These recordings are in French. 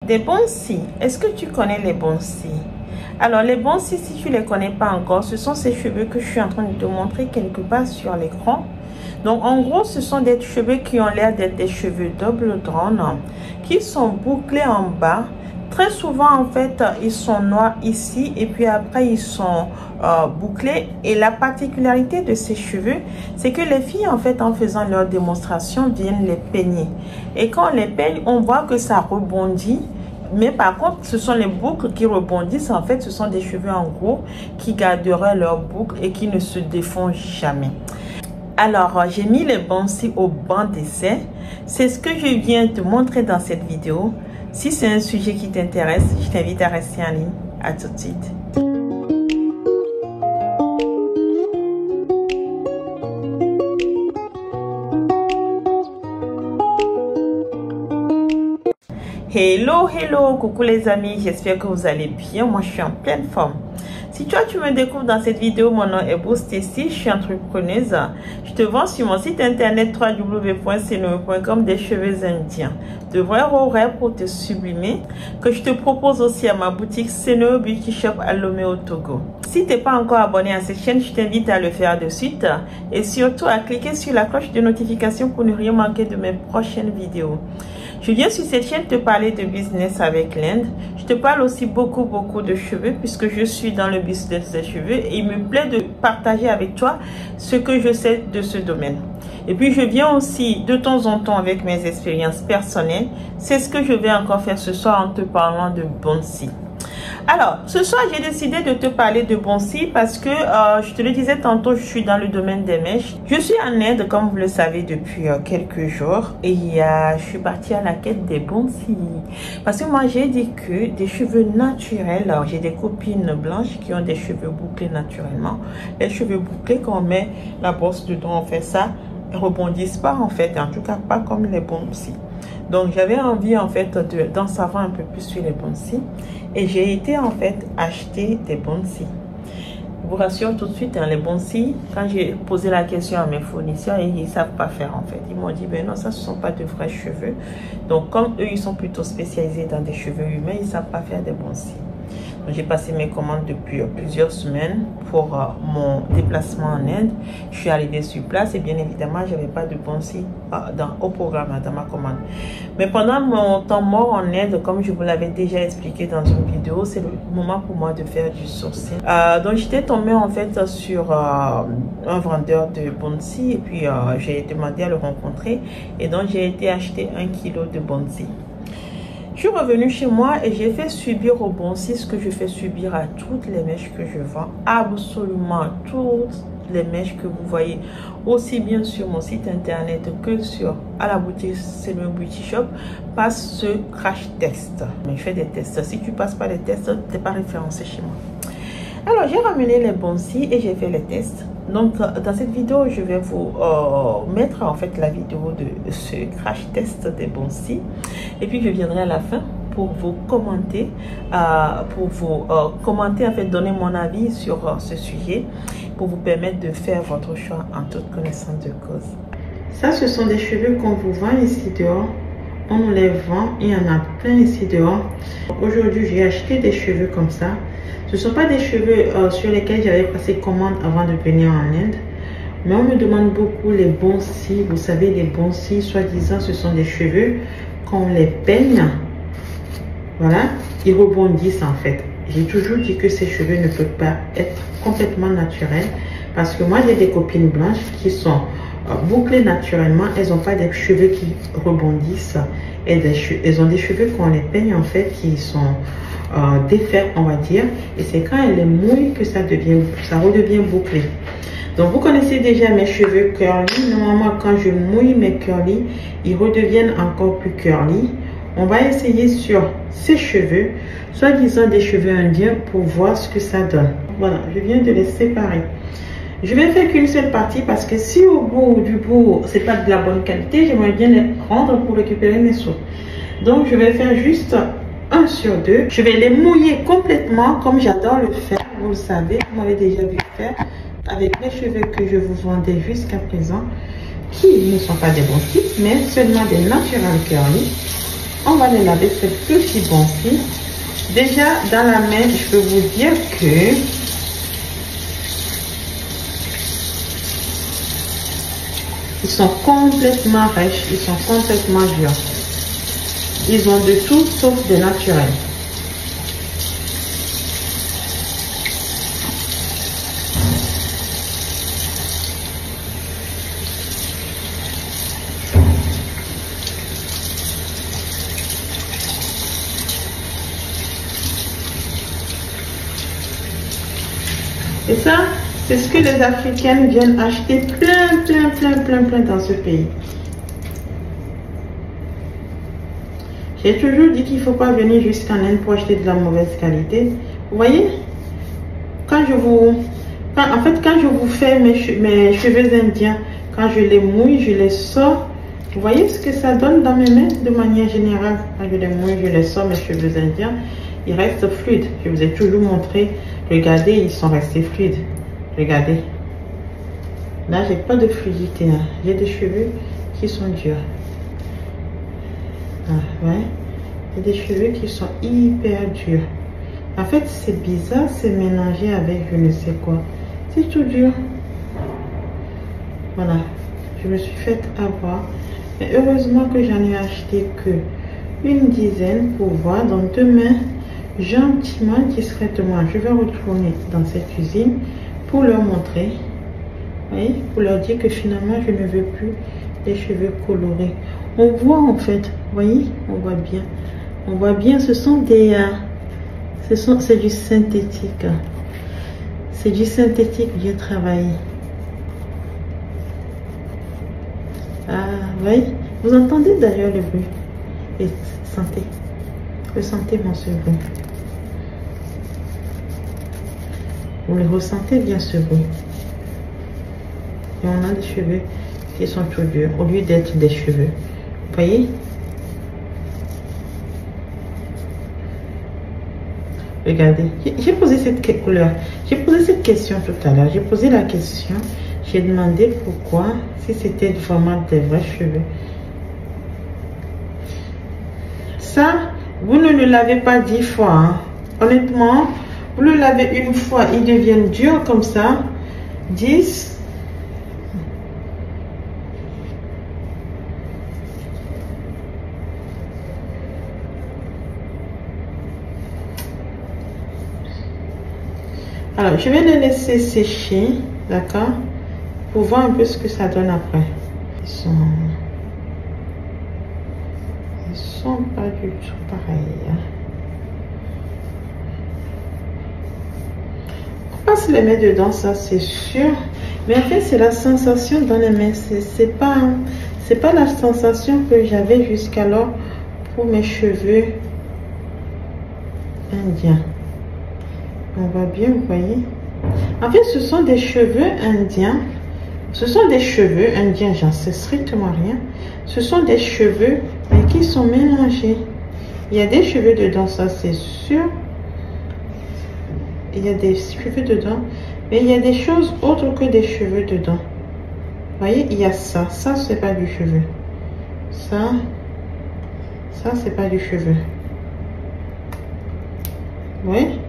Des bonsai. Est-ce que tu connais les bonsai? Alors les bonsai, si tu ne les connais pas encore, ce sont ces cheveux que je suis en train de te montrer quelque part sur l'écran. Donc en gros, ce sont des cheveux qui ont l'air d'être des cheveux double drone, qui sont bouclés en bas. Très souvent en fait, ils sont noirs ici et puis après ils sont bouclés. Et la particularité de ces cheveux, c'est que les filles en fait, en faisant leur démonstration, viennent les peigner. Et quand on les peigne, on voit que ça rebondit. Mais par contre, ce sont les boucles qui rebondissent. En fait, ce sont des cheveux en gros qui garderaient leurs boucles et qui ne se défont jamais. Alors, j'ai mis les bonsai au banc d'essai. C'est ce que je viens te montrer dans cette vidéo. Si c'est un sujet qui t'intéresse, je t'invite à rester en ligne. À tout de suite. Hello, hello, coucou les amis, j'espère que vous allez bien. Moi, je suis en pleine forme. Si toi, tu me découvres dans cette vidéo, mon nom est Boostécy, je suis entrepreneuse. Je te vends sur mon site internet www.senoe.com des cheveux indiens. De vrais horaires pour te sublimer, que je te propose aussi à ma boutique Senoe Beauty Shop à Lomé au Togo. Si tu n'es pas encore abonné à cette chaîne, je t'invite à le faire de suite. Et surtout à cliquer sur la cloche de notification pour ne rien manquer de mes prochaines vidéos. Je viens sur cette chaîne te parler de business avec l'Inde. Je te parle aussi beaucoup de cheveux puisque je suis dans le business des cheveux et il me plaît de partager avec toi ce que je sais de ce domaine. Et puis je viens aussi de temps en temps avec mes expériences personnelles. C'est ce que je vais encore faire ce soir en te parlant de bonsai. Alors, ce soir, j'ai décidé de te parler de bonsai parce que, je te le disais tantôt, je suis dans le domaine des mèches. Je suis en Inde, comme vous le savez, depuis quelques jours. Et je suis partie à la quête des bonsai. Parce que moi, j'ai dit que des cheveux naturels, j'ai des copines blanches qui ont des cheveux bouclés naturellement. Les cheveux bouclés, quand on met la brosse dedans, on fait ça, ils ne rebondissent pas en fait. En tout cas, pas comme les bonsai. Donc, j'avais envie en fait d'en savoir un peu plus sur les bonsai. Et j'ai été en fait acheter des bonsai. Je vous rassure tout de suite, hein, les bonsai, quand j'ai posé la question à mes fournisseurs, ils ne savent pas faire en fait. Ils m'ont dit, ben non, ça ce ne sont pas de vrais cheveux. Donc, comme eux, ils sont plutôt spécialisés dans des cheveux humains, ils ne savent pas faire des bonsai. J'ai passé mes commandes depuis plusieurs semaines pour mon déplacement en Inde. Je suis arrivée sur place et bien évidemment, je n'avais pas de bonsai au programme, dans ma commande. Mais pendant mon temps mort en Inde, comme je vous l'avais déjà expliqué dans une vidéo, c'est le moment pour moi de faire du sourcing. Donc, j'étais tombée en fait sur un vendeur de bonsai et puis j'ai demandé à le rencontrer. Et donc, j'ai été acheter 1 kilo de bonsai. Je suis revenue chez moi et j'ai fait subir au bonsai ce que je fais subir à toutes les mèches que je vends. Absolument toutes les mèches que vous voyez, aussi bien sur mon site internet que à la boutique Senoe Beauty Shop, passe ce crash test. Mais je fais des tests. Si tu passes pas les tests, tu n'es pas référencé chez moi. Alors, j'ai ramené les bonsai et j'ai fait les tests. Donc, dans cette vidéo, je vais vous mettre en fait la vidéo de ce crash test des bonsai. Et puis, je viendrai à la fin pour vous commenter, en fait, donner mon avis sur ce sujet pour vous permettre de faire votre choix en toute connaissance de cause. Ça, ce sont des cheveux qu'on vous vend ici dehors. On nous les vend, il y en a plein ici dehors. Aujourd'hui, j'ai acheté des cheveux comme ça. Ce ne sont pas des cheveux sur lesquels j'avais passé commande avant de venir en Inde. Mais on me demande beaucoup les bonsai. Vous savez, les bonsai, soi-disant, ce sont des cheveux qu'on les peigne. Voilà, ils rebondissent en fait. J'ai toujours dit que ces cheveux ne peuvent pas être complètement naturels. Parce que moi, j'ai des copines blanches qui sont bouclées naturellement. Elles n'ont pas des cheveux qui rebondissent. Elles ont des cheveux qu'on les peigne en fait qui sont défaits, on va dire, et c'est quand elle les mouille que ça redevient bouclé. Donc vous connaissez déjà mes cheveux curly. Normalement, quand je mouille mes curly, ils redeviennent encore plus curly. On va essayer sur ces cheveux, soi-disant des cheveux indiens, pour voir ce que ça donne. Voilà, je viens de les séparer. Je vais faire qu'une seule partie parce que si au bout du bout c'est pas de la bonne qualité, j'aimerais bien les prendre pour récupérer mes sauts. Donc je vais faire juste 1 sur 2. Je vais les mouiller complètement comme j'adore le faire. Vous le savez, vous m'avez déjà vu faire avec les cheveux que je vous vendais jusqu'à présent, qui ne sont pas des bons types, mais seulement des natural curly. On va les laver, c'est plus si bon. Déjà, dans la main, je peux vous dire que ils sont complètement rêches, ils sont complètement durs. Ils ont de tout sauf de naturel. Et ça, c'est ce que les Africaines viennent acheter plein dans ce pays. J'ai toujours dit qu'il ne faut pas venir jusqu'en Inde pour acheter de la mauvaise qualité. Vous voyez, quand je vous fais mes cheveux indiens, quand je les mouille, je les sors. Vous voyez ce que ça donne dans mes mains de manière générale. Quand je les mouille, je les sors, mes cheveux indiens, ils restent fluides. Je vous ai toujours montré. Regardez, ils sont restés fluides. Regardez. Là, j'ai pas de fluidité. Hein. J'ai des cheveux qui sont durs. Ah, ouais. J'ai des cheveux qui sont hyper durs. En fait, c'est bizarre, c'est mélangé avec je ne sais quoi. C'est tout dur. Voilà. Je me suis fait avoir. Mais heureusement que j'en ai acheté que une dizaine pour voir. Donc demain, gentiment, discrètement, je vais retourner dans cette usine pour leur montrer, oui, pour leur dire que finalement je ne veux plus des cheveux colorés. On voit en fait, vous voyez, on voit bien, ce sont des, c'est du synthétique, c'est du synthétique bien travaillé. Ah, oui, vous entendez d'ailleurs le bruit et sentez. Ressentez mon ce bruit. Vous le ressentez bien ce bruit. Et on a des cheveux qui sont tout durs au lieu d'être des cheveux. Vous voyez? Regardez. J'ai posé cette couleur. J'ai posé cette question tout à l'heure. J'ai posé la question. J'ai demandé pourquoi, si c'était vraiment des vrais cheveux. Ça, vous ne le lavez pas 10 fois. Hein. Honnêtement, vous le lavez une fois, ils deviennent durs comme ça. 10. Alors, je vais les laisser sécher, d'accord, pour voir un peu ce que ça donne après. Ils sont pas du tout pareils. Hein. On va se les mettre dedans, ça c'est sûr. Mais en fait, c'est la sensation dans les mains. C'est pas la sensation que j'avais jusqu'alors pour mes cheveux indiens. On voit bien, vous voyez. En fait, ce sont des cheveux indiens. Ce sont des cheveux indiens, j'en sais strictement rien. Ce sont des cheveux mais qui sont mélangés. Il y a des cheveux dedans, ça c'est sûr. Il y a des cheveux dedans. Mais il y a des choses autres que des cheveux dedans. Vous voyez, il y a ça. Ça, c'est pas du cheveu. Ça c'est pas du cheveu. Oui.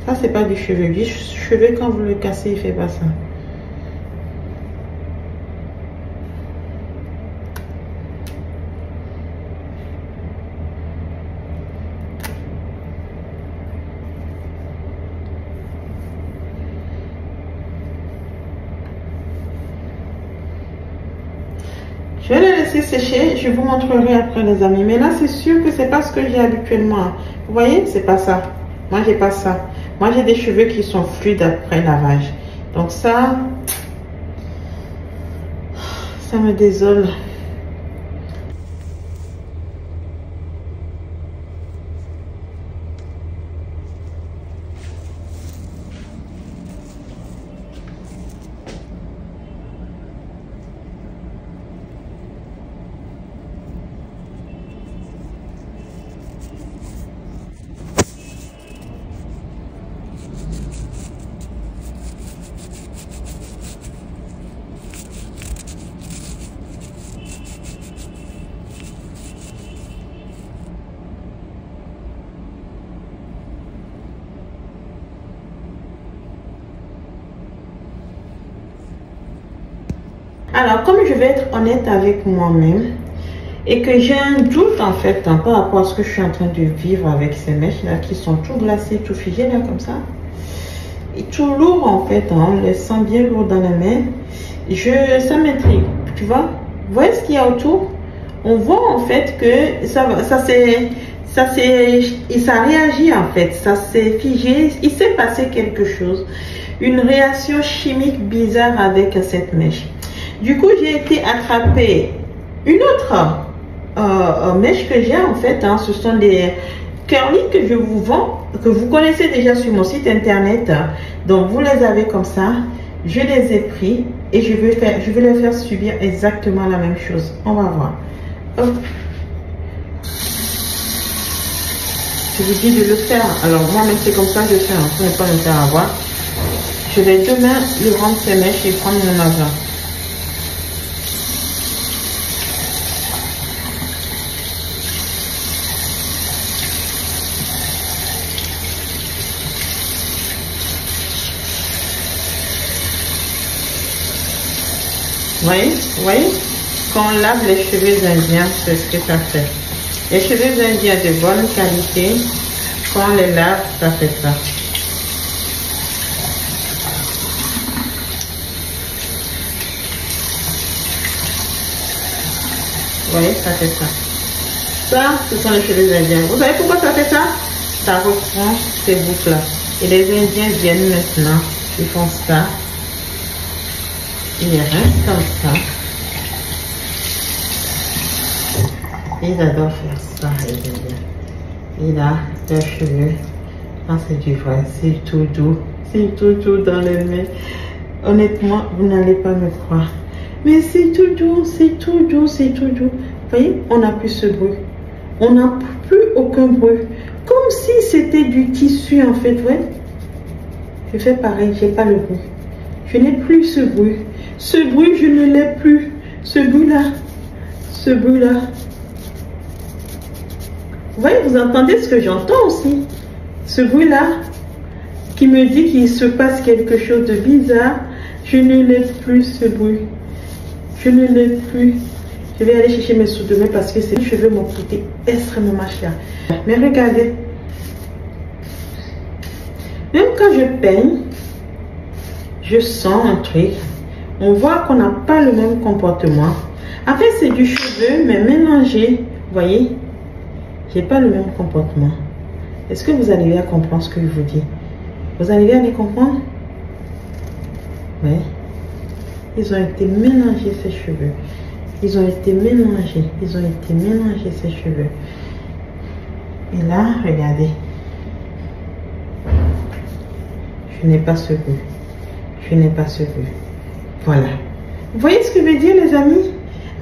Ça, c'est pas du cheveu. Du cheveu, quand vous le cassez, il fait pas ça. Je vais les laisser sécher. Je vous montrerai après, les amis. Mais là, c'est sûr que c'est pas ce que j'ai habituellement. Vous voyez, c'est pas ça. Moi, j'ai pas ça. Moi, j'ai des cheveux qui sont fluides après lavage. Donc ça me désole. Alors, comme je vais être honnête avec moi-même et que j'ai un doute en fait par rapport à ce que je suis en train de vivre avec ces mèches là qui sont tout glacées, tout figées là comme ça, et tout lourd en fait, hein, on les sent bien lourd dans la main. Ça m'intrigue, tu vois. Vous voyez ce qu'il y a autour? On voit en fait que ça réagit en fait, ça s'est figé, il s'est passé quelque chose, une réaction chimique bizarre avec cette mèche. Du coup, j'ai été attraper une autre mèche que j'ai en fait, hein, ce sont des curly que je vous vends, que vous connaissez déjà sur mon site internet, donc vous les avez comme ça. Je les ai pris et je vais les faire subir exactement la même chose. On va voir. Hop. Je vous dis de le faire. Alors moi-même c'est comme ça que je fais. Vous ne pouvez pas me faire avoir. Je vais demain lui rendre ces mèches et prendre mon argent. Vous voyez, quand on lave les cheveux indiens, c'est ce que ça fait. Les cheveux indiens de bonne qualité, quand on les lave, ça fait ça. Vous voyez, ça fait ça. Ça, ce sont les cheveux indiens. Vous savez pourquoi ça fait ça? Ça reprend ces boucles-là. Et les Indiens viennent maintenant, ils font ça. Ils restent comme ça. Ils adorent faire ça, les Indiens. Et là, leurs cheveux, ah, c'est du vrai, c'est tout doux. C'est tout doux dans les mains. Honnêtement, vous n'allez pas me croire. Mais c'est tout doux, c'est tout doux, c'est tout doux. Vous voyez, on n'a plus ce bruit. On n'a plus aucun bruit. Comme si c'était du tissu en fait, ouais. Je fais pareil, j'ai pas le bruit. Je n'ai plus ce bruit. Ce bruit, je ne l'ai plus. Ce bruit-là. Ce bruit-là. Vous voyez, vous entendez ce que j'entends aussi. Ce bruit-là qui me dit qu'il se passe quelque chose de bizarre. Je ne l'ai plus ce bruit. Je ne l'ai plus. Je vais aller chercher mes sous demain parce que ces cheveux m'ont coûté extrêmement cher. Mais regardez. Même quand je peigne, je sens un truc. On voit qu'on n'a pas le même comportement. En fait, c'est du cheveu, mais mélangé. Vous voyez, j'ai pas le même comportement. Est-ce que vous arrivez à comprendre ce que je vous dis? Vous arrivez à les comprendre? Oui. Ils ont été mélangés, ces cheveux. Ils ont été mélangés. Ils ont été mélangés, ces cheveux. Et là, regardez. Je n'ai pas ce goût. Je n'ai pas ce goût. Voilà. Vous voyez ce que je veux dire, les amis?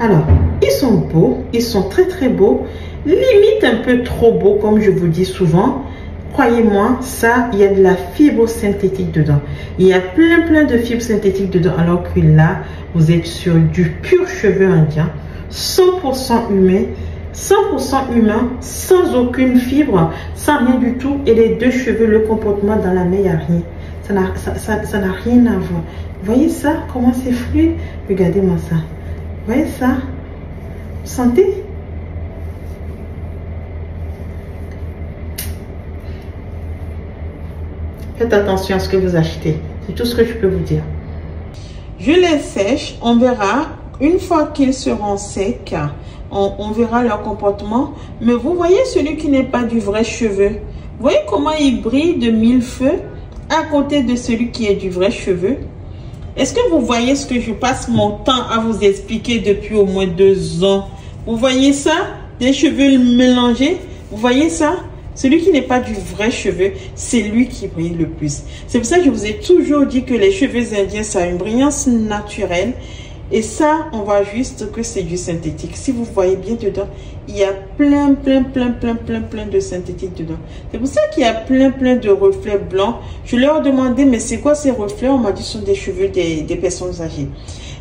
Alors, ils sont beaux. Ils sont très, très beaux. Limite un peu trop beaux, comme je vous dis souvent. Croyez-moi, ça, il y a de la fibre synthétique dedans. Il y a plein de fibres synthétiques dedans. Alors que là, vous êtes sur du pur cheveu indien. 100% humain. 100% humain, sans aucune fibre, sans rien du tout. Et les deux cheveux, le comportement dans la main, il n'y a rien. Ça n'a rien à voir. Vous voyez ça? Comment c'est fluide? Regardez-moi ça. Vous voyez ça? Vous sentez? Faites attention à ce que vous achetez. C'est tout ce que je peux vous dire. Je les sèche. On verra. Une fois qu'ils seront secs, on verra leur comportement. Mais vous voyez celui qui n'est pas du vrai cheveu. Vous voyez comment il brille de mille feux à côté de celui qui est du vrai cheveu. Est-ce que vous voyez ce que je passe mon temps à vous expliquer depuis au moins 2 ans? Vous voyez ça? Des cheveux mélangés. Vous voyez ça? Celui qui n'est pas du vrai cheveu, c'est lui qui brille le plus. C'est pour ça que je vous ai toujours dit que les cheveux indiens, ça a une brillance naturelle. Et ça, on voit juste que c'est du synthétique. Si vous voyez bien dedans, il y a plein de synthétique dedans. C'est pour ça qu'il y a plein de reflets blancs. Je leur ai demandé, mais c'est quoi ces reflets? On m'a dit ce sont des cheveux des personnes âgées.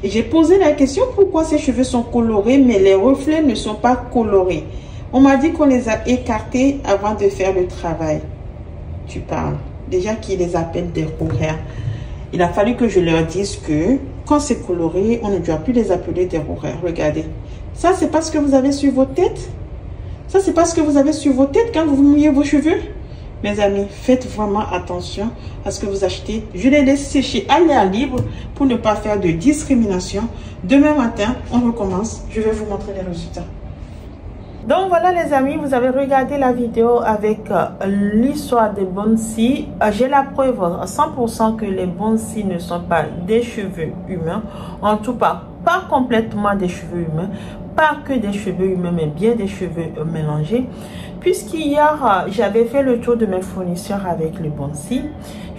Et j'ai posé la question, pourquoi ces cheveux sont colorés, mais les reflets ne sont pas colorés? On m'a dit qu'on les a écartés avant de faire le travail. Tu parles. Déjà qu'ils les appellent des horaires. Il a fallu que je leur dise que quand c'est coloré, on ne doit plus les appeler des horaires. Regardez. Ça, c'est pas ce que vous avez sur vos têtes. Ça, c'est pas ce que vous avez sur vos têtes quand vous mouillez vos cheveux. Mes amis, faites vraiment attention à ce que vous achetez. Je les laisse sécher à l'air libre pour ne pas faire de discrimination. Demain matin, on recommence. Je vais vous montrer les résultats. Donc voilà les amis, vous avez regardé la vidéo avec l'histoire des bonsai. J'ai la preuve à 100% que les bonsai ne sont pas des cheveux humains. En tout cas, pas complètement des cheveux humains. Pas que des cheveux humains, mais bien des cheveux mélangés. Puisqu'hier, j'avais fait le tour de mes fournisseurs avec le bonsai.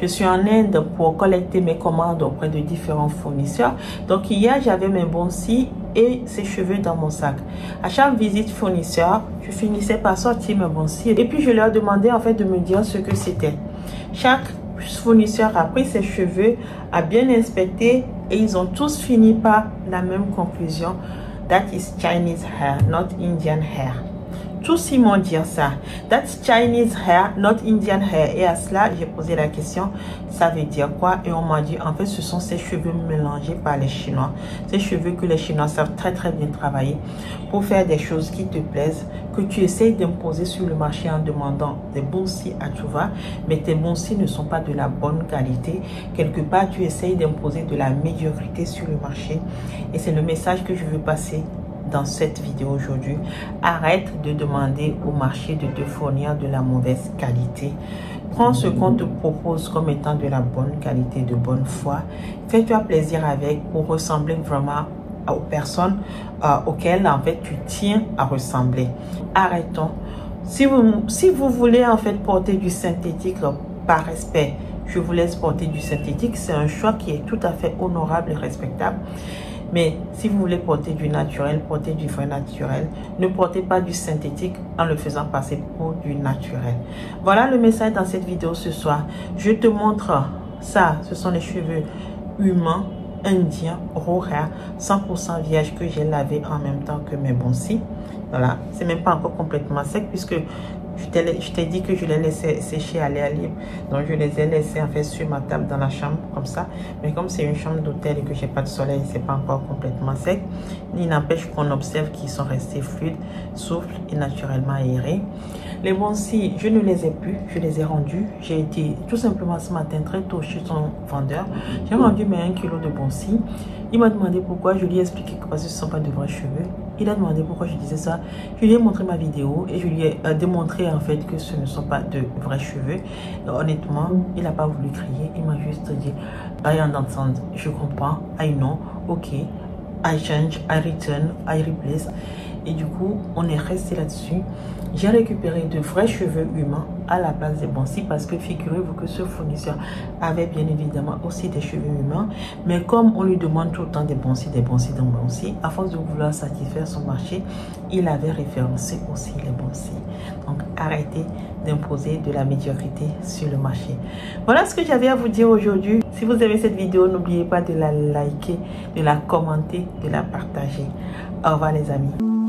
Je suis en Inde pour collecter mes commandes auprès de différents fournisseurs. Donc hier, j'avais mes bonsai et ses cheveux dans mon sac. À chaque visite fournisseur, je finissais par sortir mes bonsai et puis je leur demandais en fait de me dire ce que c'était. Chaque fournisseur a pris ses cheveux, a bien inspecté et ils ont tous fini par la même conclusion. That is Chinese hair, not Indian hair. Tous ils m'ont dit ça. That's Chinese hair, not Indian hair. Et à cela, j'ai posé la question, ça veut dire quoi? Et on m'a dit, en fait, ce sont ces cheveux mélangés par les Chinois. Ces cheveux que les Chinois savent très bien travailler pour faire des choses qui te plaisent, que tu essayes d'imposer sur le marché en demandant des bonsai à tout va, mais tes bonsai ne sont pas de la bonne qualité. Quelque part, tu essayes d'imposer de la médiocrité sur le marché. Et c'est le message que je veux passer dans cette vidéo aujourd'hui. Arrête de demander au marché de te fournir de la mauvaise qualité. Prends ce qu'on te propose comme étant de la bonne qualité, de bonne foi. Fais-toi plaisir avec pour ressembler vraiment aux personnes auxquelles en fait tu tiens à ressembler. Arrêtons. Si vous voulez en fait porter du synthétique par respect, je vous laisse porter du synthétique. C'est un choix qui est tout à fait honorable et respectable. Mais si vous voulez porter du naturel, portez du vrai naturel. Ne portez pas du synthétique en le faisant passer pour du naturel. Voilà le message dans cette vidéo ce soir. Je te montre ça. Ce sont les cheveux humains, indiens, horaires, 100% vierges que j'ai lavé en même temps que mes bonsai. Voilà. C'est même pas encore complètement sec puisque je t'ai dit que je les laissais sécher à l'air libre. Donc, je les ai laissés en fait sur ma table dans la chambre, comme ça. Mais comme c'est une chambre d'hôtel et que j'ai pas de soleil, c'est pas encore complètement sec. Il n'empêche qu'on observe qu'ils sont restés fluides, souples et naturellement aérés. Les bonsai, je ne les ai plus, je les ai rendus. J'ai été tout simplement ce matin très tôt chez son vendeur. J'ai rendu mes 1 kg de bonsai. Il m'a demandé pourquoi, je lui ai expliqué que parce que ce ne sont pas de vrais cheveux. Il a demandé pourquoi je disais ça. Je lui ai montré ma vidéo et je lui ai démontré en fait que ce ne sont pas de vrais cheveux. Et honnêtement, il n'a pas voulu crier. Il m'a juste dit, I understand, je comprends, I know, ok, I change, I return, I replace. Et du coup, on est resté là-dessus. J'ai récupéré de vrais cheveux humains à la place des bonsai parce que figurez-vous que ce fournisseur avait bien évidemment aussi des cheveux humains. Mais comme on lui demande tout le temps des bonsai, à force de vouloir satisfaire son marché, il avait référencé aussi les bonsai. Donc arrêtez d'imposer de la médiocrité sur le marché. Voilà ce que j'avais à vous dire aujourd'hui. Si vous aimez cette vidéo, n'oubliez pas de la liker, de la commenter, de la partager. Au revoir les amis.